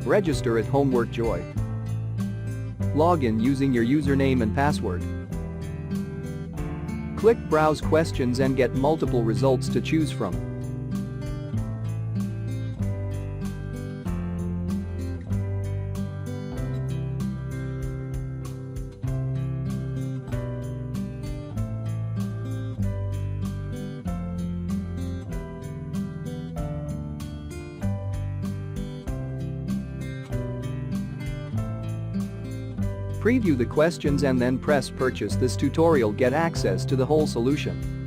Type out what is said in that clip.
Register at Homework Joy. Log in using your username and password. Click Browse Questions and get multiple results to choose from. Preview the questions and then press Purchase. This tutorial get access to the whole solution.